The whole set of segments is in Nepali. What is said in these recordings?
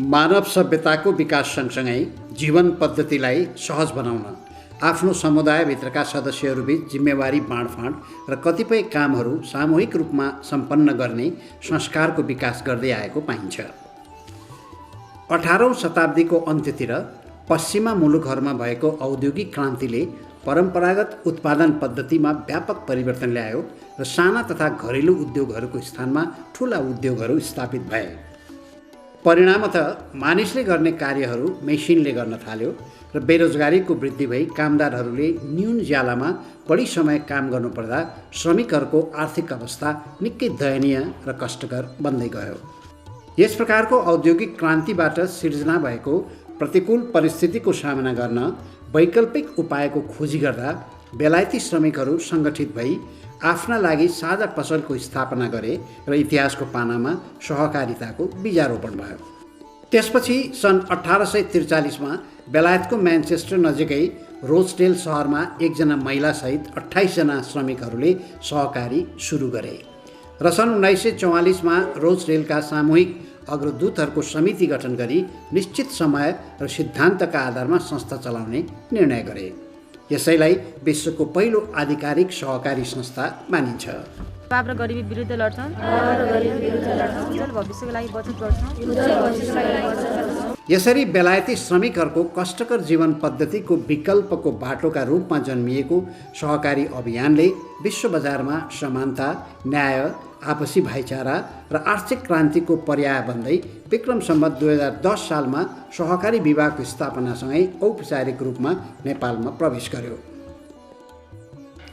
मानव सभ्यताको विकास सँगसँगै जीवन पद्धतिलाई सहज बनाउन आफ्नो समुदायभित्रका सदस्यहरूबीच जिम्मेवारी बाँडफाँड र कतिपय कामहरू सामूहिक रूपमा सम्पन्न गर्ने संस्कारको विकास गर्दै आएको पाइन्छ। 18औं शताब्दीको अन्त्यतिर पश्चिमा मुलुकहरूमा भएको औद्योगिक क्रान्तिले परम्परागत उत्पादन पद्धतिमा व्यापक परिवर्तन ल्यायो र साना तथा घरेलु उद्योगहरूको स्थानमा ठुला उद्योगहरू स्थापित भए। परिणामतः मानिसले गर्ने कार्यहरू मेसिनले गर्न थाल्यो र बेरोजगारीको वृद्धि भई कामदारहरूले न्यून ज्यालामा बढी समय काम गर्नुपर्दा श्रमिकहरूको आर्थिक अवस्था निकै दयनीय र कष्टकर बन्दै गयो। यस प्रकारको औद्योगिक क्रान्तिबाट सिर्जना भएको प्रतिकूल परिस्थितिको सामना गर्न वैकल्पिक उपायको खोजी गर्दा बेलायती श्रमिकहरू सङ्गठित भई आफ्ना लागि साझा पसलको स्थापना गरे र इतिहासको पानामा सहकारिताको बीजारोपण भयो। त्यसपछि सन् 1843मा बेलायतको म्यानचेस्टर नजिकै रोचडेल सहरमा एकजना महिलासहित 28 जना श्रमिकहरूले सहकारी सुरु गरे र सन् 1944मा रोचडेलका सामूहिक अग्रदूतहरूको समिति गठन गरी निश्चित समय र सिद्धान्तका आधारमा संस्था चलाउने निर्णय गरे। यसैलाई विश्वको पहिलो आधिकारिक सहकारी संस्था मानिन्छ। पाप र गरिबी विरुद्ध लड्छौँ, उज्जवल भविष्यको लागि बचत गर्छौँ। यसरी बेलायती श्रमिकहरूको कष्टकर जीवन पद्धतिको विकल्पको बाटोका रूपमा जन्मिएको सहकारी अभियानले विश्व बजारमा समानता, न्याय, आपसी भाइचारा र आर्थिक क्रान्तिको पर्याय बन्दै विक्रम सम्वत 2010 सालमा सहकारी विभागको स्थापनासँगै औपचारिक रूपमा नेपालमा प्रवेश गर्यो।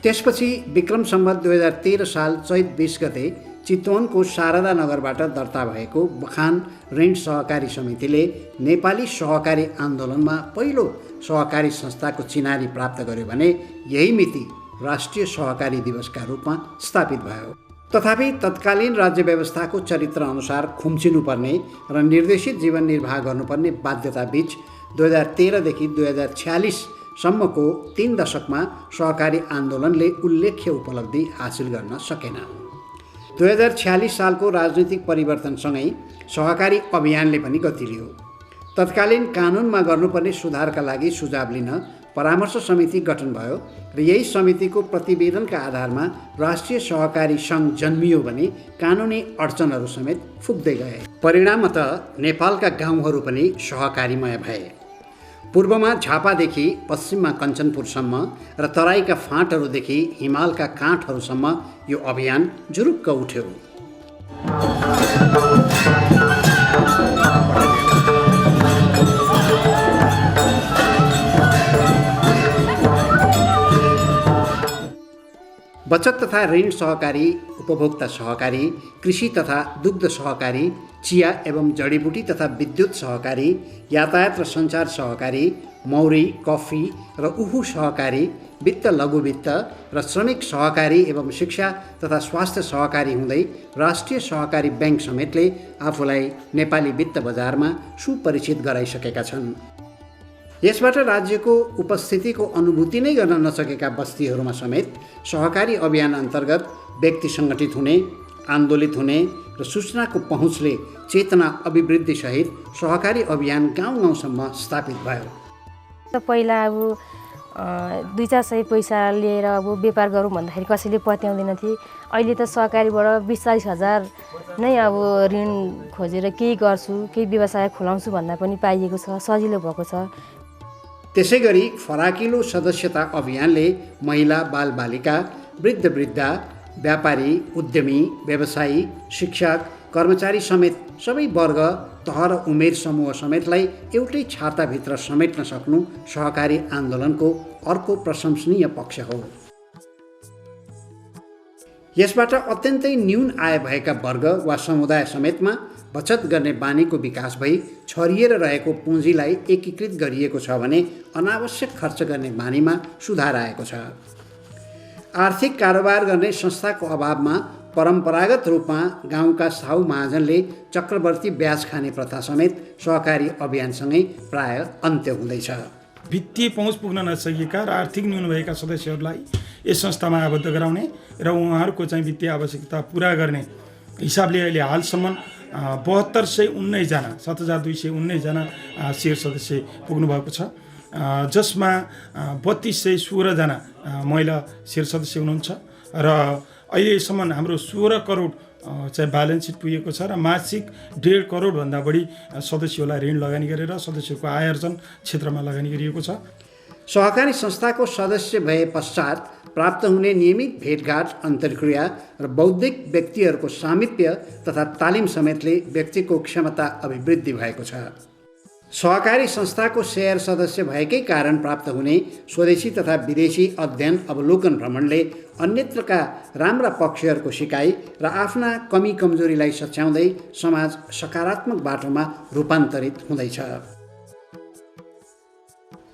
त्यसपछि विक्रम सम्वत 2013 साल चैत 20 गते चितवनको शारदा नगरबाट दर्ता भएको बखान ऋण सहकारी समितिले नेपाली सहकारी आन्दोलनमा पहिलो सहकारी संस्थाको चिनारी प्राप्त गर्यो भने यही मिति राष्ट्रिय सहकारी दिवसका रूपमा स्थापित भयो। तथापि तत्कालीन राज्य व्यवस्थाको चरित्र अनुसार खुम्चिनुपर्ने र निर्देशित जीवन निर्वाह गर्नुपर्ने बाध्यताबीच 2013 देखि 2046 सम्मको 3 दशकमा सहकारी आन्दोलनले उल्लेख्य उपलब्धि हासिल गर्न सकेन। 2046 सालको राजनीतिक परिवर्तनसँगै सहकारी अभियानले पनि गति लियो। तत्कालीन कानुनमा गर्नुपर्ने सुधारका लागि सुझाव लिन परामर्श समिति गठन भयो र यही समितिको प्रतिवेदनका आधारमा राष्ट्रिय सहकारी सङ्घ जन्मियो भने कानुनी अडचनहरू समेत फुक्दै गए। परिणामतः नेपालका गाउँहरू पनि सहकारीमय भए। पूर्वमा झापादेखि पश्चिममा कञ्चनपुरसम्म र तराईका फाँटहरूदेखि हिमालका काठहरूसम्म यो अभियान जुरुक्क उठ्यो। बचत तथा ऋण सहकारी, उपभोक्ता सहकारी, कृषि तथा दुग्ध सहकारी, चिया एवं जडीबुटी तथा विद्युत सहकारी, यातायात र सञ्चार सहकारी, मौरी, कफी र उखु सहकारी, वित्त लघुवित्त र श्रमिक सहकारी एवं शिक्षा तथा स्वास्थ्य सहकारी हुँदै राष्ट्रिय सहकारी ब्याङ्क समेतले आफूलाई नेपाली वित्त बजारमा सुपरिचित गराइसकेका छन्। यसबाट राज्यको उपस्थितिको अनुभूति नै गर्न नसकेका बस्तीहरूमा समेत सहकारी अभियान अन्तर्गत व्यक्ति सङ्गठित हुने, आन्दोलित हुने र सूचनाको पहुँचले चेतना अभिवृद्धिसहित सहकारी अभियान गाउँ गाउँसम्म स्थापित भयो। पहिला अब 2-4 सय पैसा लिएर अब व्यापार गरौँ भन्दाखेरि कसैले पत्याउँदैन थिए। अहिले त सहकारीबाट 20-40 हजार नै अब ऋण खोजेर केही गर्छु, केही व्यवसाय खोलाउँछु भन्दा पनि पाइएको छ, सजिलो भएको छ। त्यसै गरी फराकिलो सदस्यता अभियानले महिला, बालबालिका, वृद्ध वृद्धा, व्यापारी, उद्यमी, व्यवसायी, शिक्षक, कर्मचारी समेत सबै वर्ग, तह र उमेर समूह समेतलाई एउटै छाताभित्र समेट्न सक्नु सहकारी आन्दोलनको अर्को प्रशंसनीय पक्ष हो। यसबाट अत्यन्तै न्यून आय भएका वर्ग वा समुदाय समेतमा बचत गर्ने बानीको विकास भई छरिएर रहेको पुँजीलाई एकीकृत गरिएको छ भने अनावश्यक खर्च गर्ने बानीमा सुधार आएको छ। आर्थिक कारोबार गर्ने संस्थाको अभावमा परम्परागत रूपमा गाउँका साहु महाजनले चक्रवर्ती ब्याज खाने प्रथा समेत सहकारी अभियानसँगै प्राय अन्त्य हुँदैछ। वित्तीय पहुँच पुग्न नसकेका र आर्थिक न्यून भएका सदस्यहरूलाई यस संस्थामा आबद्ध गराउने र उहाँहरूको चाहिँ वित्तीय आवश्यकता पुरा गर्ने हिसाबले अहिले हालसम्म 7219जना 7219जना सेयर सदस्य पुग्नु भएको छ, जसमा 3216जना महिला सेयर सदस्य हुनुहुन्छ र अहिलेसम्म हाम्रो 16 करोड चाहिँ ब्यालेन्स सिट पुगेको छ र मासिक 1.5 करोडभन्दा बढी सदस्यहरूलाई ऋण लगानी गरेर सदस्यको आय आर्जन क्षेत्रमा लगानी गरिएको छ। सहकारी संस्थाको सदस्य भए पश्चात प्राप्त हुने नियमित भेटघाट, अन्तर्क्रिया र बौद्धिक व्यक्तिहरूको सामिप्य तथा तालिम समेतले व्यक्तिको क्षमता अभिवृद्धि भएको छ। सहकारी संस्थाको शेयर सदस्य भएकै कारण प्राप्त हुने स्वदेशी तथा विदेशी अध्ययन अवलोकन भ्रमणले अन्यत्रका राम्रा पक्षहरूको सिकाइ र आफ्ना कमी कमजोरीलाई सच्याउँदै समाज सकारात्मक बाटोमा रूपान्तरित हुँदैछ।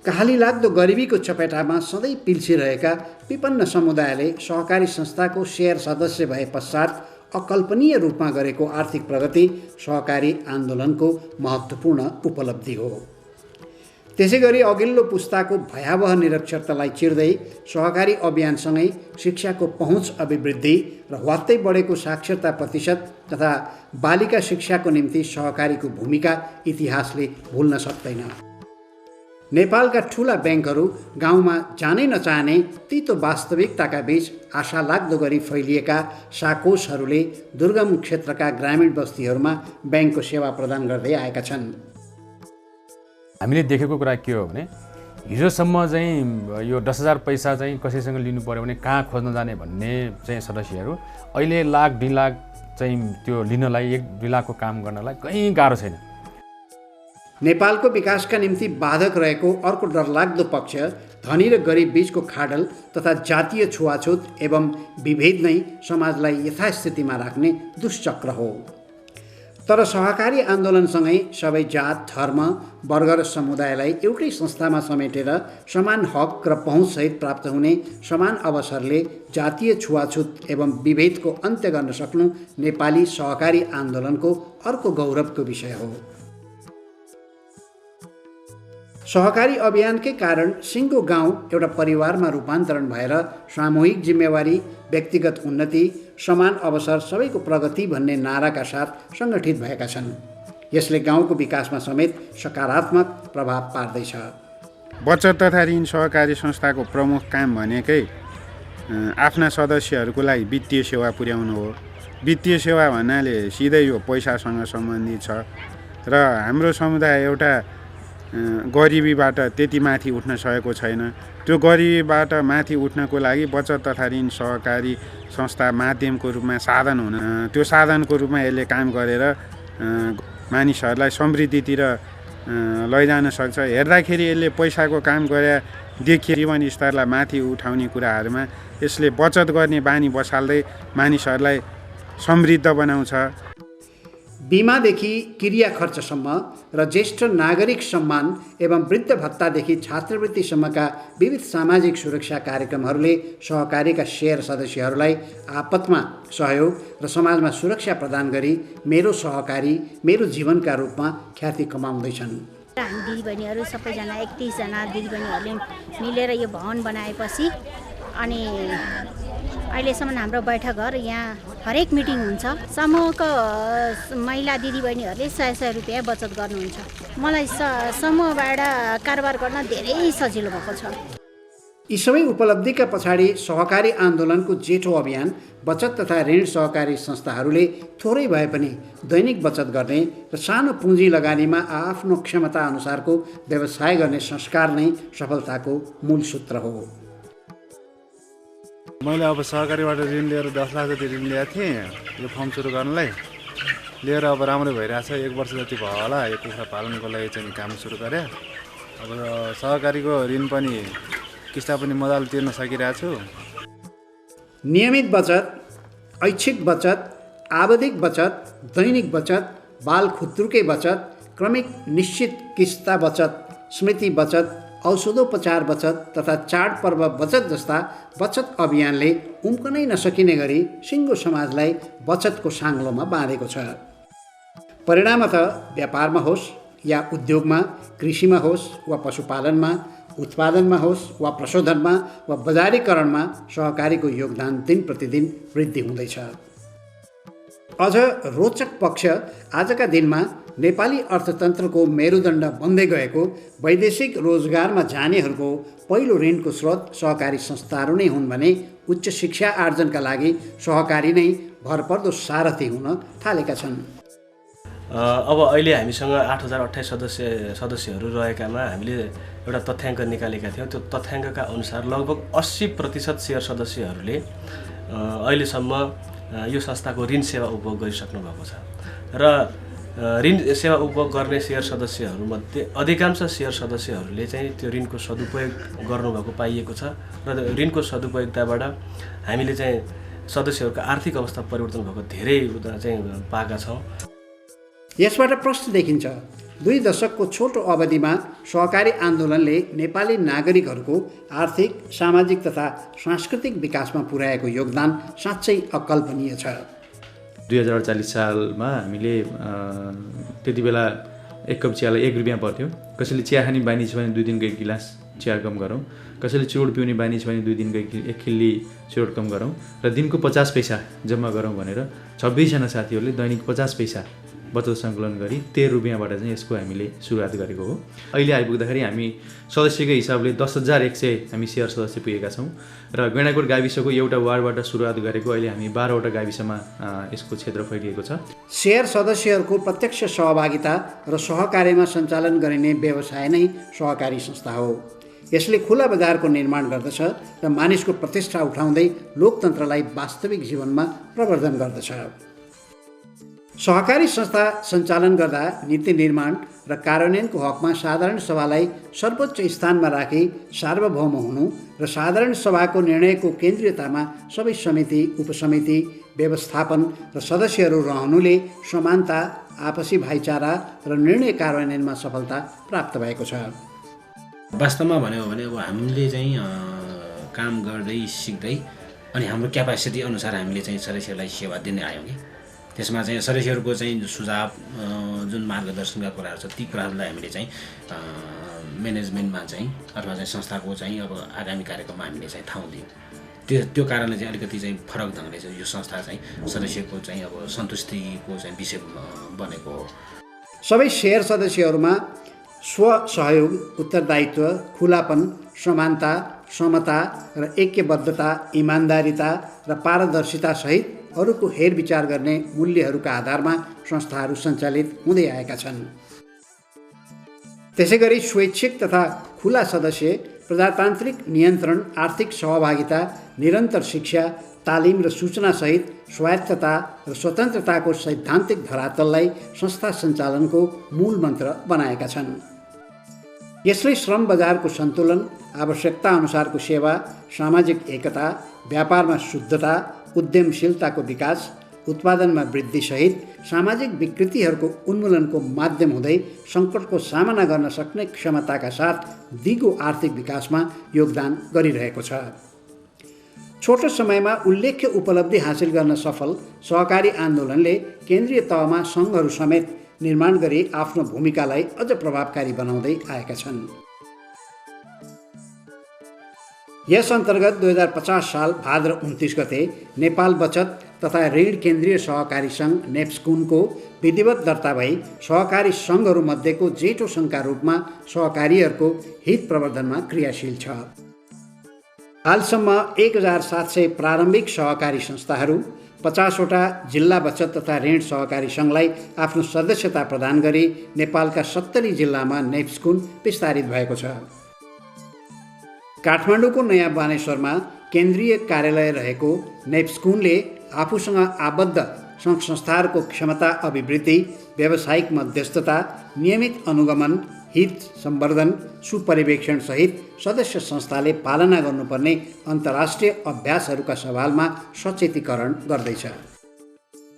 कहाली लाग्दो गरिबीको चपेटामा सधैँ पिल्सिरहेका विपन्न समुदायले सहकारी संस्थाको शेयर सदस्य भए पश्चात अकल्पनीय रूपमा गरेको आर्थिक प्रगति सहकारी आन्दोलनको महत्त्वपूर्ण उपलब्धि हो। त्यसैगरी अघिल्लो पुस्ताको भयावह निरक्षरतालाई चिर्दै सहकारी अभियानसँगै शिक्षाको पहुँच अभिवृद्धि र वात्तै बढेको साक्षरता प्रतिशत तथा बालिका शिक्षाको निम्ति सहकारीको भूमिका इतिहासले भुल्न सक्दैन। नेपालका ठूला ब्याङ्कहरू गाउँमा जानै नचाहने तीतो वास्तविकताका बीच आशा लाग्दो गरी फैलिएका साकोसहरूले दुर्गम क्षेत्रका ग्रामीण बस्तीहरूमा ब्याङ्कको सेवा प्रदान गर्दै आएका छन्। हामीले देखेको कुरा के हो भने हिजोसम्म चाहिँ यो 10,000 पैसा चाहिँ कसैसँग लिनु पर्यो भने कहाँ खोज्न जाने भन्ने चाहिँ सदस्यहरू अहिले लाख 2 लाख चाहिँ त्यो लिनलाई 1-2 लाखको काम गर्नलाई कहीँ गाह्रो छैन। नेपालको विकासका निम्ति बाधक रहेको अर्को डरलाग्दो पक्ष धनी र गरिब बीचको खाडल तथा जातीय छुवाछुत एवं विभेद नै समाजलाई यथास्थितिमा राख्ने दुष्चक्र हो। तर सहकारी आन्दोलनसँगै सबै जात, धर्म, वर्ग र समुदायलाई एउटै संस्थामा समेटेर समान हक र पहुँचसहित प्राप्त हुने समान अवसरले जातीय छुवाछुत एवं विभेदको अन्त्य गर्न सक्नु नेपाली सहकारी आन्दोलनको अर्को गौरवको विषय हो। सहकारी अभियानकै कारण सिङ्गो गाउँ एउटा परिवारमा रूपान्तरण भएर सामूहिक जिम्मेवारी, व्यक्तिगत उन्नति, समान अवसर, सबैको प्रगति भन्ने नाराका साथ सङ्गठित भएका छन्। यसले गाउँको विकासमा समेत सकारात्मक प्रभाव पार्दैछ। बचत तथा ऋण सहकारी संस्थाको प्रमुख काम भनेकै आफ्ना सदस्यहरूको लागि वित्तीय सेवा पुर्याउनु हो। वित्तीय सेवा भन्नाले सिधै यो पैसासँग सम्बन्धित छ र हाम्रो समुदाय एउटा गरिबीबाट त्यति माथि उठ्न सकेको छैन। त्यो गरिबीबाट माथि उठ्नको लागि बचत तथा ऋण सहकारी संस्था माध्यमको रूपमा साधन हुन, त्यो साधनको रूपमा यसले काम गरेर मानिसहरूलाई समृद्धितिर लैजान सक्छ। हेर्दाखेरि यसले पैसाको काम गरे देखिए जीवन स्तरलाई माथि उठाउने कुराहरूमा यसले बचत गर्ने बानी बसाल्दै मानिसहरूलाई समृद्ध बनाउँछ। बिमादेखि क्रिया खर्चसम्म र ज्येष्ठ नागरिक सम्मान एवं वृद्ध भत्तादेखि छात्रवृत्तिसम्मका विविध सामाजिक सुरक्षा कार्यक्रमहरूले सहकारीका शेयर सदस्यहरूलाई आपतमा सहयोग र समाजमा सुरक्षा प्रदान गरी मेरो सहकारी मेरो जीवनका रूपमा ख्याति कमाउँदैछन्। हामी दिदीबहिनीहरू सबैजना 31 जना दिदीबहिनीहरूले मिलेर यो भवन बनाएपछि अनि अहिलेसम्म हाम्रो बैठकघर यहाँ हरेक मिटिङ हुन्छ। समूहको महिला दिदीबहिनीहरूले 100 रुपियाँ बचत गर्नुहुन्छ। मलाई समूहबाट कारोबार गर्न धेरै सजिलो भएको छ। यी सबै उपलब्धिका पछाडि सहकारी आन्दोलनको जेठो अभियान बचत तथा ऋण सहकारी संस्थाहरूले थोरै भए पनि दैनिक बचत गर्ने र सानो पुँजी लगानीमा आफ्नो क्षमता अनुसारको व्यवसाय गर्ने संस्कार नै सफलताको मूल सूत्र हो। मैले अब सहकारीबाट ऋण लिएर 10 लाख जति ऋण ल्याएको थिएँ यो फर्म सुरु गर्नलाई। लिएर अब राम्रै भइरहेछ। 1 वर्ष जति भयो होला यो कुखुरा पालनको लागि चाहिँ काम सुरु गरेँ। अब सहकारीको ऋण पनि किस्ता पनि मजाले तिर्न सकिरहेको छु। नियमित बचत, ऐच्छिक बचत, आवधिक बचत, दैनिक बचत, बाल खुत्रुके बचत, क्रमिक निश्चित किस्ता बचत, स्मृति बचत, औषधोपचार बचत तथा चाडपर्व बचत जस्ता बचत अभियानले उम्कनै नसकिने गरी सिङ्गो समाजलाई बचतको साङ्लोमा बाँधेको छ। परिणामतः व्यापारमा होस् या उद्योगमा, कृषिमा होस् वा पशुपालनमा, उत्पादनमा होस् वा प्रशोधनमा वा बजारीकरणमा सहकारीको योगदान दिन प्रतिदिन वृद्धि हुँदैछ। अझ रोचक पक्ष आजका दिनमा नेपाली अर्थतन्त्रको मेरुदण्ड बन्दै गएको वैदेशिक रोजगारमा जानेहरूको पहिलो ऋणको स्रोत सहकारी संस्थाहरू नै हुन् भने उच्च शिक्षा आर्जनका लागि सहकारी नै भरपर्दो सारथी हुन थालेका छन्। अब अहिले हामीसँग 8,028 सदस्यहरू रहेकामा हामीले एउटा तथ्याङ्क निकालेका थियौँ। त्यो तथ्याङ्कका अनुसार लगभग 80% सेयर सदस्यहरूले अहिलेसम्म यो संस्थाको ऋण सेवा उपभोग गरिसक्नु भएको छ र ऋण सेवा उपभोग गर्ने सेयर सदस्यहरूमध्ये अधिकांश सेयर सदस्यहरूले चाहिँ त्यो ऋणको सदुपयोग गर्नुभएको पाइएको छ र ऋणको सदुपयोगताबाट हामीले चाहिँ सदस्यहरूको आर्थिक अवस्था परिवर्तन भएको धेरै चाहिँ पाएका छौँ। यसबाट प्रश्न देखिन्छ, 2 दशकको छोटो अवधिमा सहकारी आन्दोलनले नेपाली नागरिकहरूको आर्थिक, सामाजिक तथा सांस्कृतिक विकासमा पुर्याएको योगदान साँच्चै अकल्पनीय छ। 2048 सालमा हामीले त्यति बेला एक कप चियालाई 1 रुपियाँ पर्थ्यो। कसैले चिया खाने बानी छ भने 2 दिनको 1 गिलास चिया कम गरौँ, कसैले चुरोट पिउने बानी छ भने 2 दिनको 1 खिल्ली चुरोट कम गरौँ र दिनको 50 पैसा जम्मा गरौँ भनेर 26 जना साथीहरूले दैनिक 50 पैसा बचत सङ्कलन गरी 13 रुपियाँबाट चाहिँ यसको हामीले सुरुवात गरेको हो। अहिले आइपुग्दाखेरि हामी सदस्यकै हिसाबले 10,100 हामी सेयर सदस्य पुगेका छौँ र गैँडाकोट गाविसको एउटा वार्डबाट सुरुवात गरेको अहिले हामी 12वटा गाविसमा यसको क्षेत्र फैलिएको छ। सेयर सदस्यहरूको प्रत्यक्ष सहभागिता र सहकार्यमा सञ्चालन गरिने व्यवसाय नै सहकारी संस्था हो। यसले खुला बजारको निर्माण गर्दछ र मानिसको प्रतिष्ठा उठाउँदै लोकतन्त्रलाई वास्तविक जीवनमा प्रवर्धन गर्दछ। सहकारी संस्था सञ्चालन गर्दा नीति निर्माण र कार्यान्वयनको हकमा साधारण सभालाई सर्वोच्च स्थानमा राखी सार्वभौम हुनु र साधारण सभाको निर्णयको केन्द्रीयतामा सबै समिति, उपसमिति, व्यवस्थापन र सदस्यहरू रहनुले समानता, आपसी भाइचारा र निर्णय कार्यान्वयनमा सफलता प्राप्त भएको छ। वास्तवमा भन्यो भने अब हामीले चाहिँ काम गर्दै सिक्दै अनि हाम्रो क्यापासिटी अनुसार हामीले चाहिँ सदस्यहरूलाई सेवा दिने आयौँ कि त्यसमा चाहिँ सदस्यहरूको चाहिँ सुझाव जुन मार्गदर्शनका कुराहरू छ ती कुराहरूलाई हामीले चाहिँ म्यानेजमेन्टमा चाहिँ अथवा चाहिँ संस्थाको चाहिँ अब आगामी कार्यक्रममा हामीले चाहिँ ठाउँ दियौँ। त्यो कारणले चाहिँ अलिकति चाहिँ फरक ढङ्गले चाहिँ यो संस्था चाहिँ सदस्यको चाहिँ अब सन्तुष्टिको चाहिँ विषय बनेको हो। सबै सेयर सदस्यहरूमा स्वसहयोग, उत्तरदायित्व, खुलापन, समानता, समता र ऐक्यबद्धता, इमान्दारिता र पारदर्शिता सहित अरूको हेरविचार गर्ने मूल्यहरूका आधारमा संस्थाहरू सञ्चालित हुँदै आएका छन्। त्यसैगरी स्वैच्छिक तथा खुला सदस्य, प्रजातान्त्रिक नियन्त्रण, आर्थिक सहभागिता, निरन्तर शिक्षा, तालिम र सूचनासहित स्वायत्तता र स्वतन्त्रताको सैद्धान्तिक धरातललाई संस्था सञ्चालनको मूल मन्त्र बनाएका छन्। यसले श्रम बजारको सन्तुलन, आवश्यकता अनुसारको सेवा, सामाजिक एकता, व्यापारमा शुद्धता, उद्यमशीलताको विकास, उत्पादनमा वृद्धिसहित सामाजिक विकृतिहरूको उन्मूलनको माध्यम हुँदै सङ्कटको सामना गर्न सक्ने क्षमताका साथ दिगो आर्थिक विकासमा योगदान गरिरहेको छ। छोटो समयमा उल्लेख्य उपलब्धि हासिल गर्न सफल सहकारी आन्दोलनले केन्द्रीय तहमा सङ्घहरू समेत निर्माण गरी आफ्नो भूमिकालाई अझ प्रभावकारी बनाउँदै आएका छन्। यस अन्तर्गत 2050 साल भाद्र 29 गते नेपाल बचत तथा ऋण केन्द्रीय सहकारी सङ्घ नेप्स्कुनको विधिवत दर्ता भई सहकारी सङ्घहरूमध्येको जेठो सङ्घका रूपमा सहकारीहरूको हित प्रवर्धनमा क्रियाशील छ। हालसम्म 1700 प्रारम्भिक सहकारी संस्थाहरू, 50वटा जिल्ला बचत तथा ऋण सहकारी सङ्घलाई आफ्नो सदस्यता प्रदान गरी नेपालका 70 जिल्लामा नेप्स्कुन विस्तारित भएको छ। काठमाडौँको नयाँ बानेश्वरमा केन्द्रीय कार्यालय रहेको नेप्स्कुनले आफूसँग आबद्ध सङ्घ संस्थाहरूको क्षमता अभिवृद्धि, व्यावसायिक मध्यस्थता, नियमित अनुगमन, हित सम्वर्धन, सुपरिवेक्षण सहित सदस्य संस्थाले पालना गर्नुपर्ने अन्तर्राष्ट्रिय अभ्यासहरूका सवालमा सचेतीकरण गर्दैछ।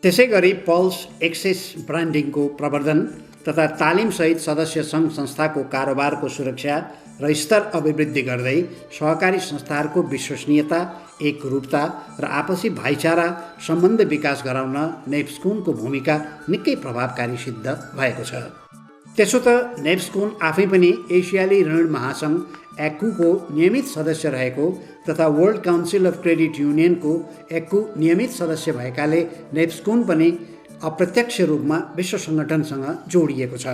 त्यसैगरी पल्स एक्सेस ब्रान्डिङको प्रवर्धन तथा तालिमसहित सदस्य सङ्घ संस्थाको कारोबारको सुरक्षा र स्तर अभिवृद्धि गर्दै सहकारी संस्थाहरूको विश्वसनीयता, एकरूपता र आपसी भाइचारा सम्बन्ध विकास गराउन नेप्स्कुनको भूमिका निकै प्रभावकारी सिद्ध भएको छ। त्यसो त नेप्स्कुन आफै पनि एसियाली ऋण महासङ्घ एक्कुको नियमित सदस्य रहेको तथा वर्ल्ड काउन्सिल अफ क्रेडिट युनियनको एक्कु नियमित सदस्य भएकाले नेप्स्कुन पनि अप्रत्यक्ष रूपमा विश्व सङ्गठनसँग जोडिएको छ।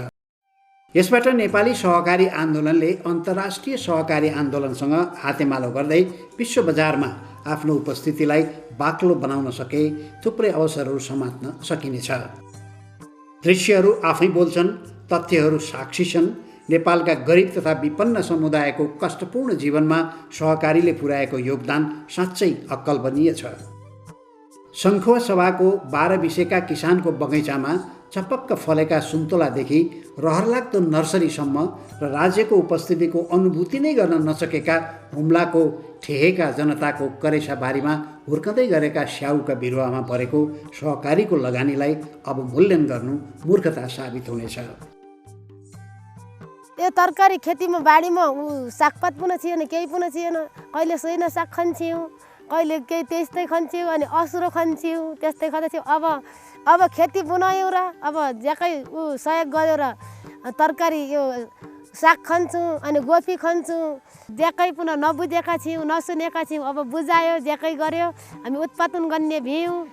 यसबाट नेपाली सहकारी आन्दोलनले अन्तर्राष्ट्रिय सहकारी आन्दोलनसँग हातेमालो गर्दै विश्व बजारमा आफ्नो उपस्थितिलाई बाक्लो बनाउन सके थुप्रै अवसरहरू समात्न सकिनेछ। दृश्यहरू आफै बोल्छन्, तथ्यहरू साक्षी छन्। नेपालका गरिब तथा विपन्न समुदायको कष्टपूर्ण जीवनमा सहकारीले पुर्याएको योगदान साँच्चै अकल्पनीय छ। सङ्खुवा सभाको 12 विषयका किसानको बगैँचामा चपक्क फलेका सुन्तोलादेखि रहरलाग्दो नर्सरीसम्म र राज्यको उपस्थितिको अनुभूति नै गर्न नसकेका हुम्लाको ठेहेका जनताको करेसाबारीमा हुर्कँदै गरेका स्याउका बिरुवामा परेको सहकारीको लगानीलाई अब मूल्याङ्कन गर्नु मूर्खता साबित हुनेछ। यो तरकारी खेतीमा बाढीमा सागपात पनि थिएन, केही पनि थिएन। कहिले सोइन साग खन्छौँ, कहिले केही त्यस्तै खन्छौँ, अनि असुरो खन्छौँ, त्यस्तै खाँदैथ्यौँ। अब खेती बनायौँ र अब ज्याकै सहयोग गऱ्यो र तरकारी यो साग खन्छौँ, अनि गोपी खन्छौँ। ज्याकै पुनः नबुझेका छौँ, नसुनेका छौँ, अब बुझायो, ज्याकै गऱ्यो, हामी उत्पादन गर्ने भ्यौँ।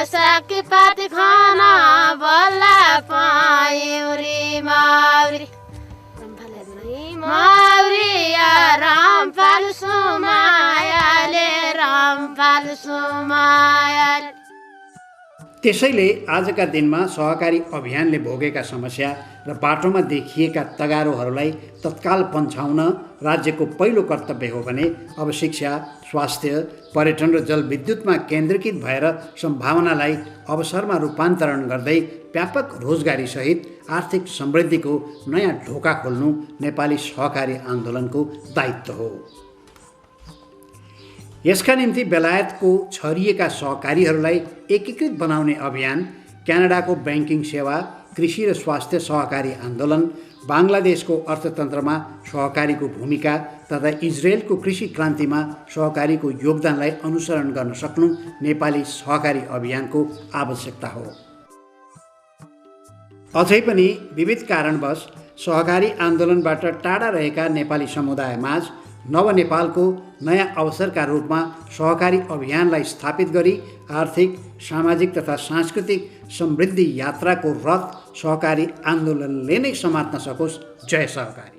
सागपात खाना बल्ला पायौँ रे माउरी, माउरिया रामपाल सुमायाले, रामपाल सुमायाले। त्यसैले आजका दिनमा सहकारी अभियानले भोगेका समस्या र बाटोमा देखिएका तगारोहरूलाई तत्काल पन्छाउन राज्यको पहिलो कर्तव्य हो भने अब शिक्षा, स्वास्थ्य, पर्यटन र जलविद्युतमा केन्द्रीकृत भएर सम्भावनालाई अवसरमा रूपान्तरण गर्दै व्यापक रोजगारीसहित आर्थिक समृद्धिको नयाँ ढोका खोल्नु नेपाली सहकारी आन्दोलनको दायित्व हो। यसका निम्ति बेलायतको छरिएका सहकारीहरूलाई एकीकृत बनाउने अभियान, क्यानाडाको ब्याङ्किङ सेवा, कृषि र स्वास्थ्य सहकारी आन्दोलन, बाङ्लादेशको अर्थतन्त्रमा सहकारीको भूमिका तथा इजरायलको कृषि क्रान्तिमा सहकारीको योगदानलाई अनुसरण गर्न सक्नु नेपाली सहकारी अभियानको आवश्यकता हो। अझै पनि विविध कारणवश सहकारी आन्दोलनबाट टाढा रहेका नेपाली समुदायमाझ नवनेपालको नयाँ अवसरका रूपमा सहकारी अभियानलाई स्थापित गरी आर्थिक, सामाजिक तथा सांस्कृतिक समृद्धि यात्राको रथ सहकारी आन्दोलनले नै समात्न सकोस्। जय सहकारी।